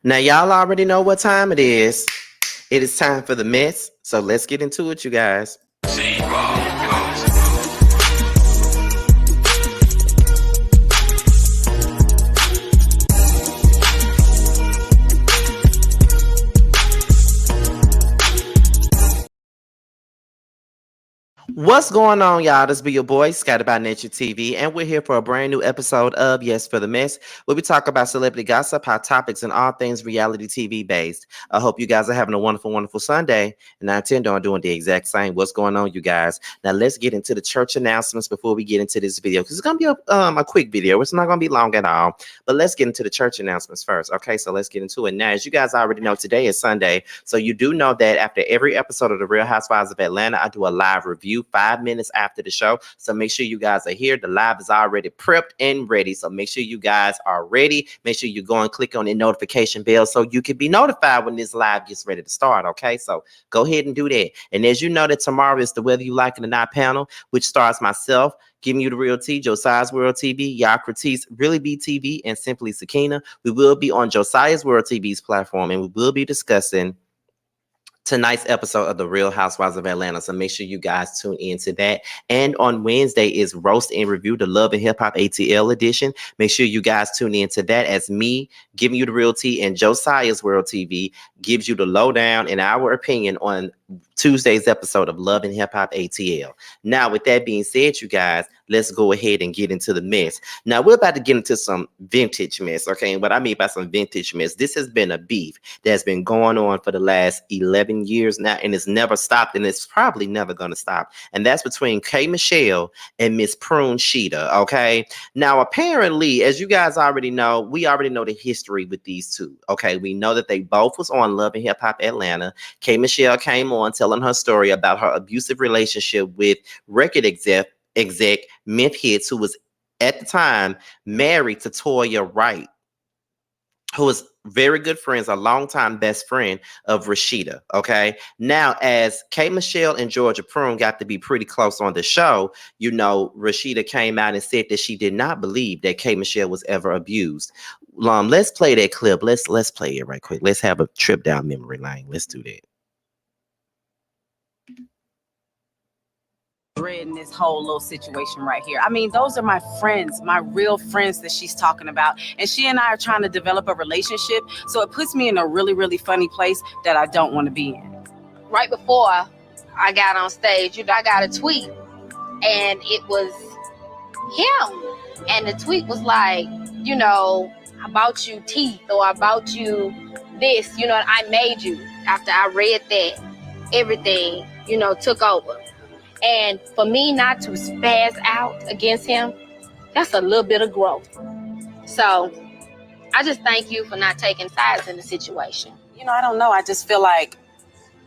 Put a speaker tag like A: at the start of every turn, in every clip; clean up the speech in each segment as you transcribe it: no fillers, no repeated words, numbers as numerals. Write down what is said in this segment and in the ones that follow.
A: Now, y'all already know what time it is. It is time for the mess. So let's get into it, you guys. What's going on, y'all? This be your boy, Scattered by Nature TV, and we're here for a brand new episode of Yes for the Mess, where we talk about celebrity gossip, hot topics, and all things reality TV based. I hope you guys are having a wonderful, wonderful Sunday, and I intend on doing the exact same. What's going on, you guys? Now, let's get into the church announcements before we get into this video, because it's going to be a quick video. It's not going to be long at all, but let's get into the church announcements first. Okay, so let's get into it. Now, as you guys already know, today is Sunday, so you do know that after every episode of The Real Housewives of Atlanta, I do a live review 5 minutes after the show. So make sure you guys are here. The live is already prepped and ready. So make sure you guys are ready. Make sure you go and click on the notification bell so you can be notified when this live gets ready to start. Okay, so go ahead and do that. And as you know, that tomorrow is the Whether You Like It or Not panel, which stars myself, Giving You the Real Tea, Josiah's World TV, Yakratis, Really Be TV, and Simply Sakina. We will be on Josiah's World TV's platform, and we will be discussing tonight's episode of The Real Housewives of Atlanta. So make sure you guys tune into that. And on Wednesday is Roast and Review, the Love and Hip Hop ATL edition. Make sure you guys tune into that as me, Giving You the Real Tea, and Josiah's World TV gives you the lowdown and our opinion on Tuesday's episode of Love and Hip Hop ATL. Now, with that being said, you guys, let's go ahead and get into the mess. Now, we're about to get into some vintage mess, okay? And what I mean by some vintage mess, this has been a beef that's been going on for the last 11 years now, and it's never stopped, and it's probably never going to stop. And that's between K. Michelle and Miss Prune Sheeta, okay? Now, apparently, as you guys already know, we already know the history with these two, okay? We know that they both was on Love and Hip Hop Atlanta. K. Michelle came on telling her story about her abusive relationship with record exec Myth Hits, who was at the time married to Toya Wright, who was very good friends, a longtime best friend of Rasheeda. Okay. Now, as K. Michelle and Georgia Prune got to be pretty close on the show, you know, Rasheeda came out and said that she did not believe that K. Michelle was ever abused. Let's play that clip. Let's play it right quick. Let's have a trip down memory lane. Let's do that.
B: In this whole little situation right here. I mean, those are my friends, my real friends that she's talking about. And she and I are trying to develop a relationship. So it puts me in a really, really funny place that I don't want to be in.
C: Right before I got on stage, I got a tweet and it was him. And the tweet was like, I bought you teeth, or I bought you this, I made you. After I read that, everything, took over. And for me not to spaz out against him, that's a little bit of growth. So I just thank you for not taking sides in the situation.
B: I don't know. I just feel like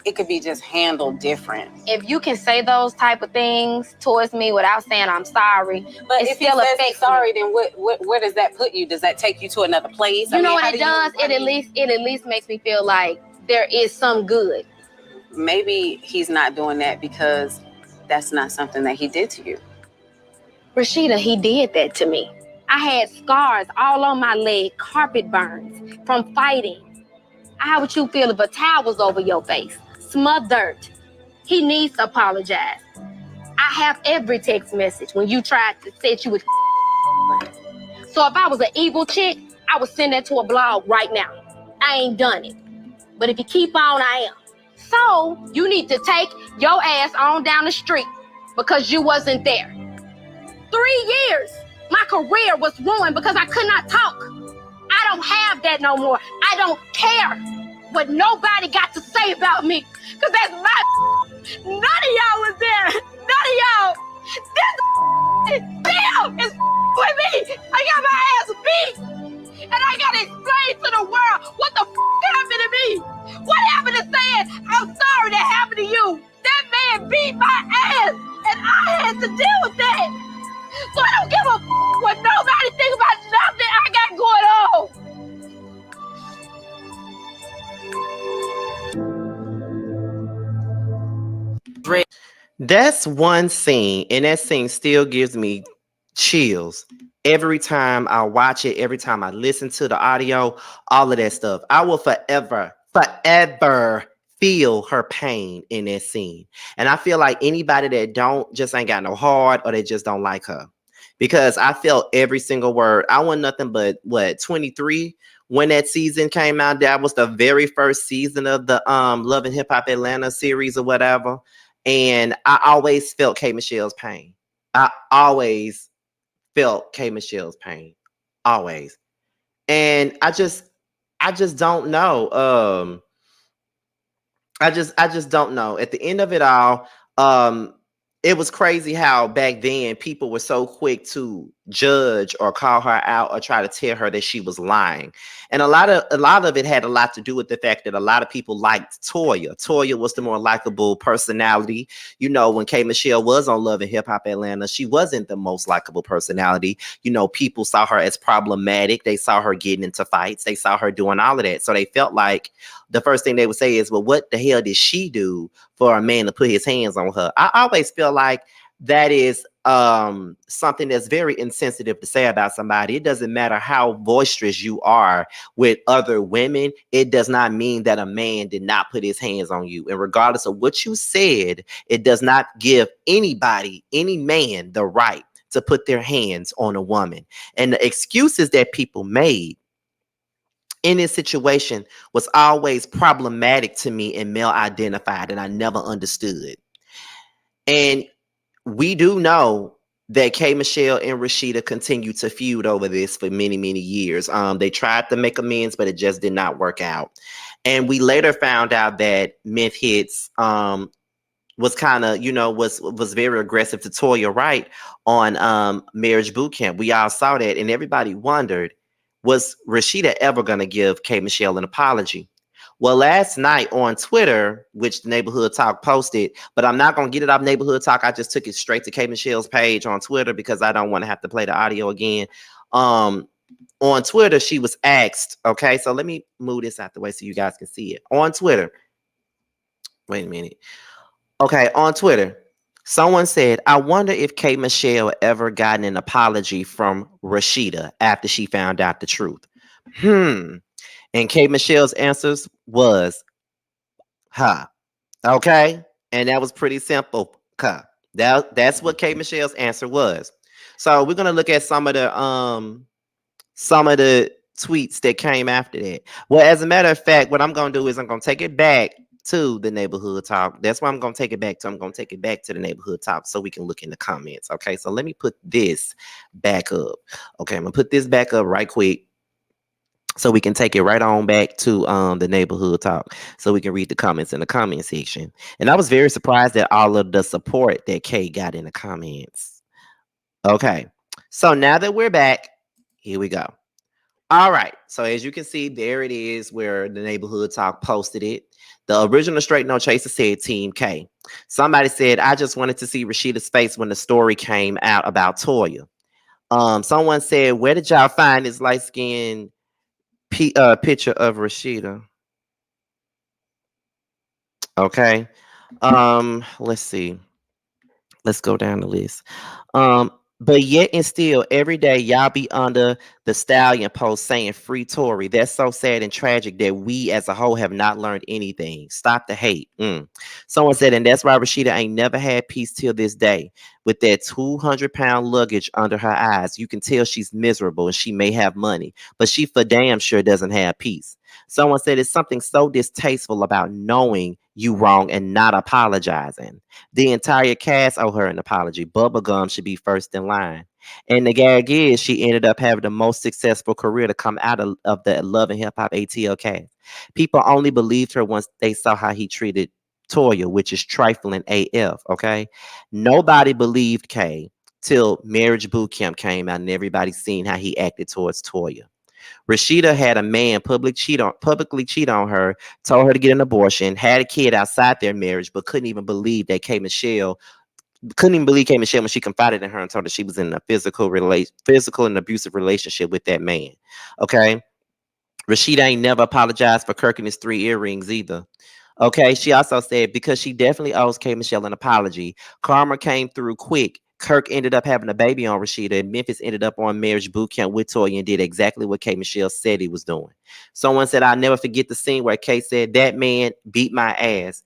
B: it could be just handled different.
C: If you can say those type of things towards me without saying I'm sorry,
B: but if still affects sorry, then where does that put you? Does that take you to another place?
C: You know what it does? It at least makes me feel like there is some good.
B: Maybe he's not doing that because that's not something that he did to you.
C: Rasheeda, he did that to me. I had scars all on my leg, carpet burns from fighting. How would you feel if a towel was over your face, smothered? He needs to apologize. I have every text message when you tried to say you was. So if I was an evil chick, I would send that to a blog right now. I ain't done it. But if you keep on, I am. So you need to take your ass on down the street because you wasn't there. 3 years, my career was ruined because I could not talk. I don't have that no more. I don't care what nobody got to say about me because that's my. None of y'all was there. None of y'all. This damn is with me. I got my ass beat. And I got to explain to the world what the happened to me. What happened to saying, I'm sorry that happened to you? That man beat my ass, and I had to deal with that. So I don't give a what nobody think about nothing I got
A: going on. That's one scene, and that scene still gives me chills Every time I watch it, every time I listen to the audio, all of that stuff, I will forever feel her pain in that scene. And I feel like anybody that don't just ain't got no heart or they just don't like her. Because I felt every single word. I want nothing but what 23 when that season came out. That was the very first season of the Love and Hip Hop Atlanta series or whatever. And I always felt K Michelle's pain. I always felt K Michelle's pain. Always. And I just don't know. I just don't know. At the end of it all, um, it was crazy how back then people were so quick to judge or call her out or try to tell her that she was lying. And a lot of it had a lot to do with the fact that a lot of people liked Toya. Toya was the more likable personality. You know, when K Michelle was on Love and Hip Hop Atlanta, she wasn't the most likable personality. You know, people saw her as problematic. They saw her getting into fights. They saw her doing all of that. So they felt like the first thing they would say is, well, what the hell did she do for a man to put his hands on her? I always feel like that is something that's very insensitive to say about somebody. It doesn't matter how boisterous you are with other women, it does not mean that a man did not put his hands on you. And regardless of what you said, it does not give anybody, any man, the right to put their hands on a woman. And the excuses that people made in this situation was always problematic to me and male identified, and I never understood. And we do know that K Michelle and Rasheeda continued to feud over this for many, many years. They tried to make amends, but it just did not work out. And we later found out that Myth Hits was kind of, was very aggressive to Toya Wright on Marriage Boot Camp. We all saw that, and everybody wondered, was Rasheeda ever going to give K Michelle an apology? Well, last night on Twitter, which the Neighborhood Talk posted, but I'm not going to get it off Neighborhood Talk. I just took it straight to K Michelle's page on Twitter because I don't want to have to play the audio again. On Twitter, she was asked, okay, so let me move this out the way so you guys can see it. On Twitter, wait a minute. Okay, on Twitter, someone said, I wonder if K Michelle ever gotten an apology from Rasheeda after she found out the truth. And K Michelle's answers was, huh. Okay. And that was pretty simple. Huh. That's what K Michelle's answer was. So we're gonna look at some of the tweets that came after that. Well, as a matter of fact, what I'm gonna do is I'm gonna take it back to the Neighborhood Talk. That's why I'm gonna take it back to. I'm gonna take it back to the Neighborhood Talk so we can look in the comments. Okay, so let me put this back up. Okay, I'm gonna put this back up right quick so we can take it right on back to the Neighborhood Talk so we can read the comments in the comment section. And I was very surprised at all of the support that Kay got in the comments. Okay, so now that we're back, here we go. All right. So as you can see, there it is where the Neighborhood Talk posted it. The original Straight No Chaser said Team K. Somebody said, I just wanted to see Rasheeda's face when the story came out about Toya. Someone said, where did y'all find this light-skinned picture of Rasheeda? Okay. Let's see. Let's go down the list. Um, but yet and still, every day y'all be under the stallion post saying free Tory. That's so sad and tragic that we as a whole have not learned anything. Stop the hate. Someone said, and that's why Rasheeda ain't never had peace till this day. With that 200-pound luggage under her eyes, you can tell she's miserable and she may have money, but she for damn sure doesn't have peace. Someone said it's something so distasteful about knowing you wrong and not apologizing. The entire cast owe her an apology. Bubblegum should be first in line. And the gag is she ended up having the most successful career to come out of the Love and Hip Hop ATL cast. People only believed her once they saw how he treated Toya, which is trifling AF, okay? Nobody believed Kay till Marriage Boot Camp came out and everybody seen how he acted towards Toya. Rasheeda had a man publicly cheat on her, told her to get an abortion, had a kid outside their marriage, but couldn't even believe K Michelle when she confided in her and told her she was in a physical and abusive relationship with that man. Okay. Rasheeda ain't never apologized for Kirk and his 3 earrings either. Okay, she also said because she definitely owes K Michelle an apology. Karma came through quick Kirk ended up having a baby on Rasheeda, and Memphis ended up on marriage boot camp with Toya and did exactly what K. Michelle said he was doing. Someone said, I'll never forget the scene where Kay said, that man beat my ass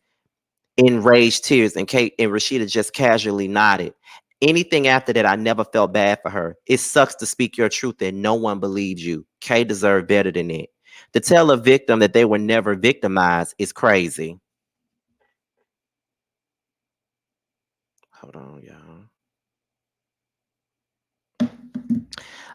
A: in rage tears, and Kate and Rasheeda just casually nodded. Anything after that, I never felt bad for her. It sucks to speak your truth and no one believes you. Kay deserved better than that. To tell a victim that they were never victimized is crazy. Hold on, y'all.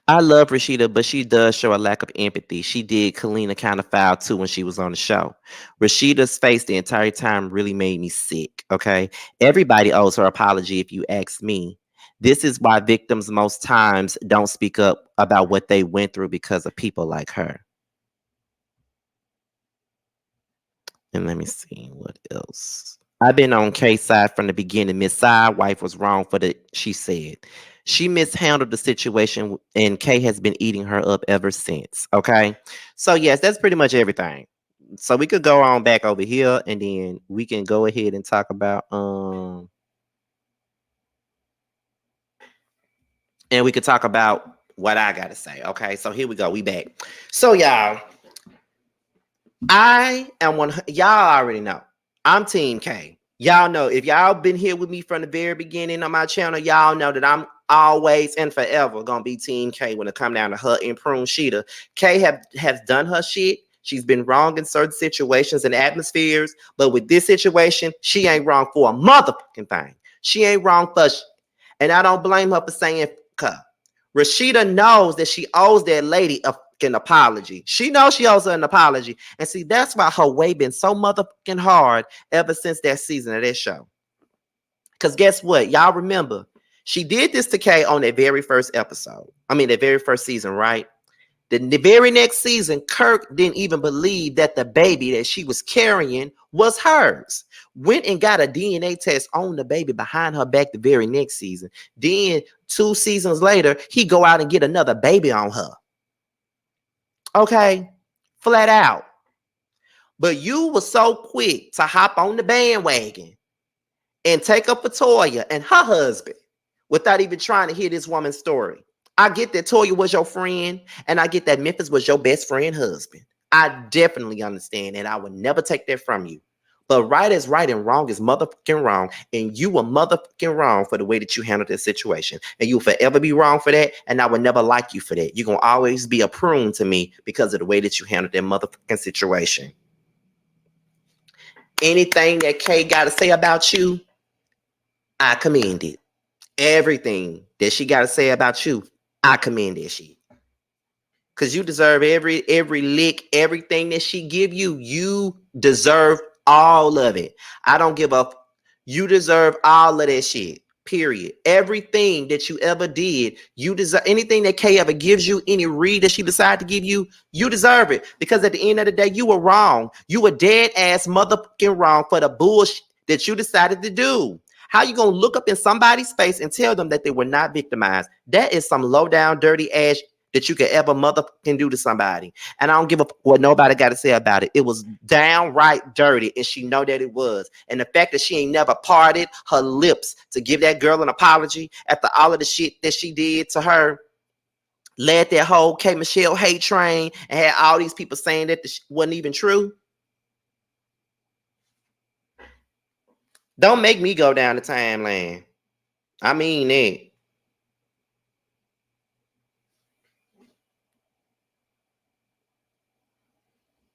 A: I love Rasheeda, but she does show a lack of empathy. She did Kalina kind of foul too when she was on the show. Rasheeda's face the entire time really made me sick. Okay. Everybody owes her apology if you ask me. This is why victims most times don't speak up about what they went through because of people like her. And let me see what else. I've been on K's side from the beginning. Miss Sidewife was wrong for the she said. She mishandled the situation and Kay has been eating her up ever since. Okay. So yes, that's pretty much everything. So we could go on back over here and then we can go ahead and talk about and we could talk about what I gotta say. Okay, so here we go. We back. So y'all, I am one. Y'all already know. I'm Team K. Y'all know if y'all been here with me from the very beginning on my channel, y'all know that I'm always and forever gonna be Team K when it come down to her and Prune Sheeta. K has done her shit. She's been wrong in certain situations and atmospheres, but with this situation, she ain't wrong for a motherfucking thing. She ain't wrong for and I don't blame her for saying her. Rasheeda knows that she owes that lady a fucking apology. She knows she owes her an apology. And see, that's why her way been so motherfucking hard ever since that season of that show. Because guess what? Y'all remember, she did this to Kay on that very first episode. I mean, that very first season, right? The very next season, Kirk didn't even believe that the baby that she was carrying was hers. Went and got a DNA test on the baby behind her back the very next season. Then 2 seasons later, he go out and get another baby on her. Okay, flat out. But you were so quick to hop on the bandwagon and take up for Toya and her husband without even trying to hear this woman's story. I get that Toya was your friend, and I get that Memphis was your best friend husband. I definitely understand, and I would never take that from you. But right is right and wrong is motherfucking wrong, and you were motherfucking wrong for the way that you handled this situation. And you'll forever be wrong for that, and I would never like you for that. You're going to always be a prune to me because of the way that you handled that motherfucking situation. Anything that Kay got to say about you, I commend it. Everything that she got to say about you, I commend that shit. Cause you deserve every lick, everything that she give you. You deserve all of it. I don't give up. You deserve all of that shit. Period. Everything that you ever did, you deserve. Anything that Kay ever gives you, any read that she decided to give you, you deserve it. Because at the end of the day, you were wrong. You were dead ass motherfucking wrong for the bullshit that you decided to do. How you gonna look up in somebody's face and tell them that they were not victimized? That is some low down, dirty ass that you could ever motherfucking do to somebody. And I don't give a what nobody got to say about it. It was downright dirty, and she know that it was. And the fact that she ain't never parted her lips to give that girl an apology after all of the shit that she did to her, led that whole K. Michelle hate train and had all these people saying that wasn't even true. Don't make me go down the timeline. I mean it.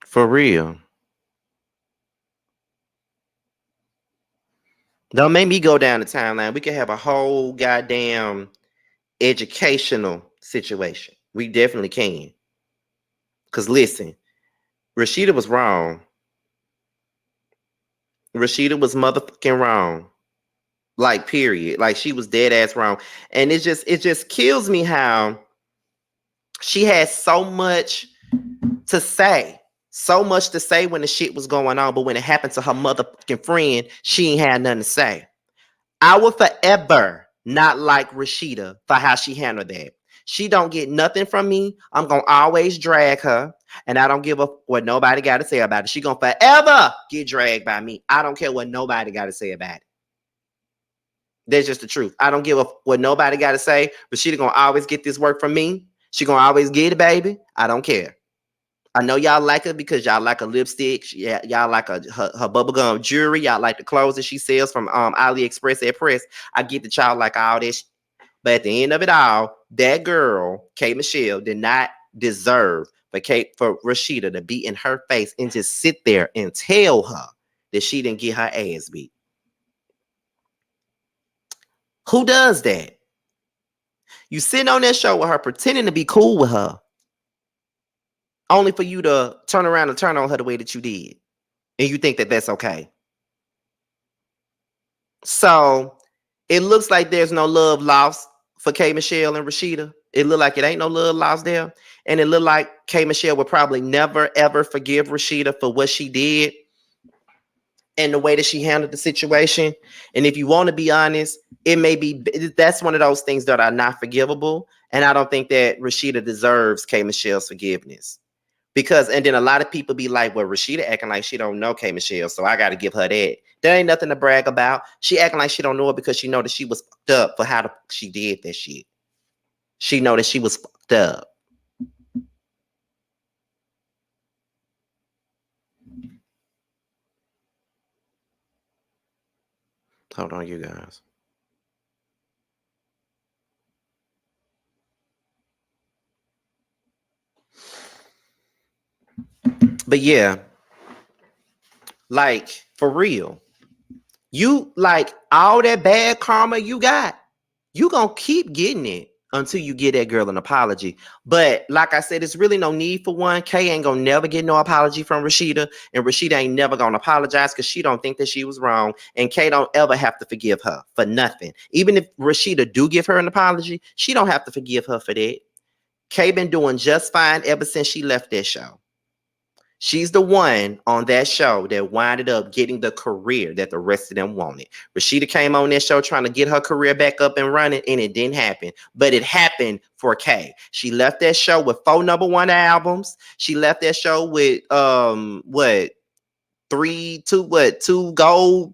A: For real. Don't make me go down the timeline. We could have a whole goddamn educational situation. We definitely can. Because listen, Rasheeda was wrong. Rasheeda was motherfucking wrong. Like, period. Like, she was dead ass wrong. And it just kills me how she had so much to say. So much to say when the shit was going on. But when it happened to her motherfucking friend, she ain't had nothing to say. I will forever not like Rasheeda for how she handled that. She don't get nothing from me. I'm going to always drag her. And I don't give a what nobody got to say about it. She going to forever get dragged by me. I don't care what nobody got to say about it. That's just the truth. I don't give a what nobody got to say. Rasheeda gonna always get this work from me. She gonna always get it, baby. I don't care. I know y'all like her because y'all like her lipstick. Yeah, y'all like her bubblegum jewelry. Y'all like the clothes that she sells from AliExpress at Press. I get that y'all like all this. But at the end of it all, that girl, K. Michelle, did not deserve for Rasheeda to be in her face and just sit there and tell her that she didn't get her ass beat. Who does that? You sitting on that show with her pretending to be cool with her, only for you to turn around and turn on her the way that you did. And you think that that's okay. So it looks like there's no love lost for K. Michelle and Rasheeda. It look like it ain't no love lost there. And it look like K. Michelle would probably never, ever forgive Rasheeda for what she did and the way that she handled the situation. And if you want to be honest, it may be, that's one of those things that are not forgivable. And I don't think that Rasheeda deserves K. Michelle's forgiveness. Because, and then a lot of people be like, well, Rasheeda acting like she don't know K. Michelle, so I got to give her that. There ain't nothing to brag about. She acting like she don't know her because she know that she was fucked up for how she did that shit. She know that she was fucked up. Hold on, you guys. But yeah, like, for real. You, like, all that bad karma you got, you gonna keep getting it until you get that girl an apology. But like I said, it's really no need for one. Kay ain't gonna never get no apology from Rasheeda, and Rasheeda ain't never gonna apologize because she don't think that she was wrong, and Kay don't ever have to forgive her for nothing. Even if Rasheeda do give her an apology, she don't have to forgive her for that. Kay been doing just fine ever since she left that show. She's the one on that show that winded up getting the career that the rest of them wanted. Rasheeda came on that show trying to get her career back up and running, and it didn't happen. But it happened for Kay. She left that show with 4 #1 albums. She left that show with two gold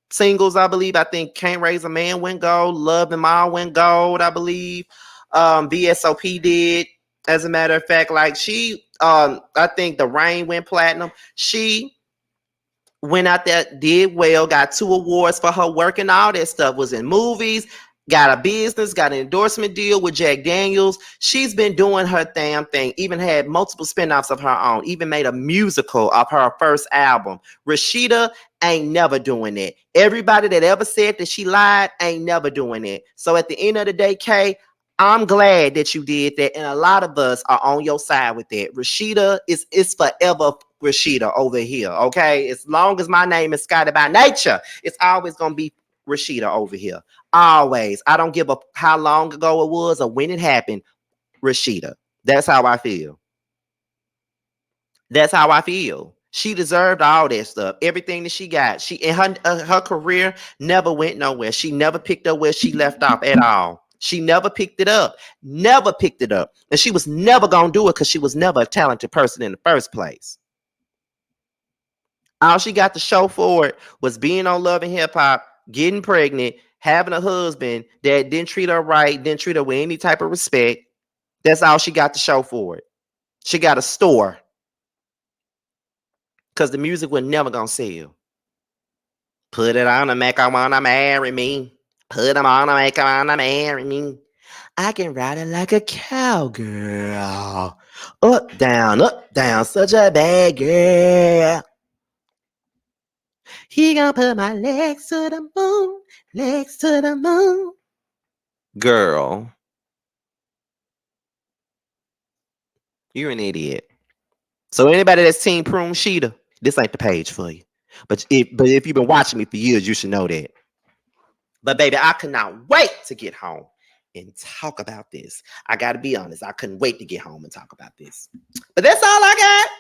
A: singles, I believe. I think Can't Raise a Man went gold, Love Them All went gold, I believe. VSOP did. As a matter of fact, like she, I think The Rain went platinum. She went out there, did well, got 2 awards for her work and all that stuff. Was in movies, got a business, got an endorsement deal with Jack Daniels. She's been doing her damn thing, even had multiple spinoffs of her own, even made a musical of her first album. Rasheeda ain't never doing it. Everybody that ever said that she lied ain't never doing it. So at the end of the day, Kay, I'm glad that you did that, and a lot of us are on your side with that. Rasheeda is forever Rasheeda over here, okay? As long as my name is Scotty by nature, it's always gonna be Rasheeda over here. Always. I don't give a how long ago it was or when it happened. Rasheeda. That's how I feel. That's how I feel. She deserved all that stuff. Everything that she got. She in her career never went nowhere. She never picked up where she left off at all. She never picked it up. Never picked it up. And she was never gonna do it because she was never a talented person in the first place. All she got to show for it was being on Love and Hip Hop, getting pregnant, having a husband that didn't treat her right, didn't treat her with any type of respect. That's all she got to show for it. She got a store because the music was never gonna sell. Put it on and make her wanna marry me. Put them on and make her wanna marry me. I can ride it like a cowgirl. Up, down, such a bad girl. He gonna put my legs to the moon, legs to the moon. Girl, you're an idiot. So anybody that's Team Prune Sheeta, this ain't the page for you. But if you've been watching me for years, you should know that. But baby, I could not wait to get home and talk about this. I gotta be honest, I couldn't wait to get home and talk about this. But that's all I got.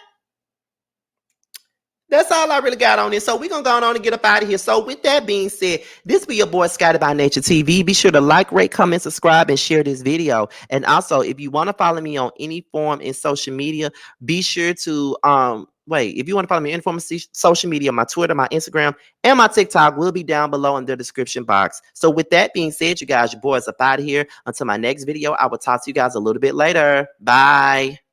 A: That's all I really got on this. So we're going to go on and get up out of here. So with that being said, this be your boy Scotty by Nature TV. Be sure to like, rate, comment, subscribe, and share this video. And also, if you want to follow me on any form in social media, be sure to Wait, if you want to follow me on any form of social media, my Twitter, my Instagram, and my TikTok will be down below in the description box. So with that being said, you guys, your boys up out of here. Until my next video, I will talk to you guys a little bit later. Bye.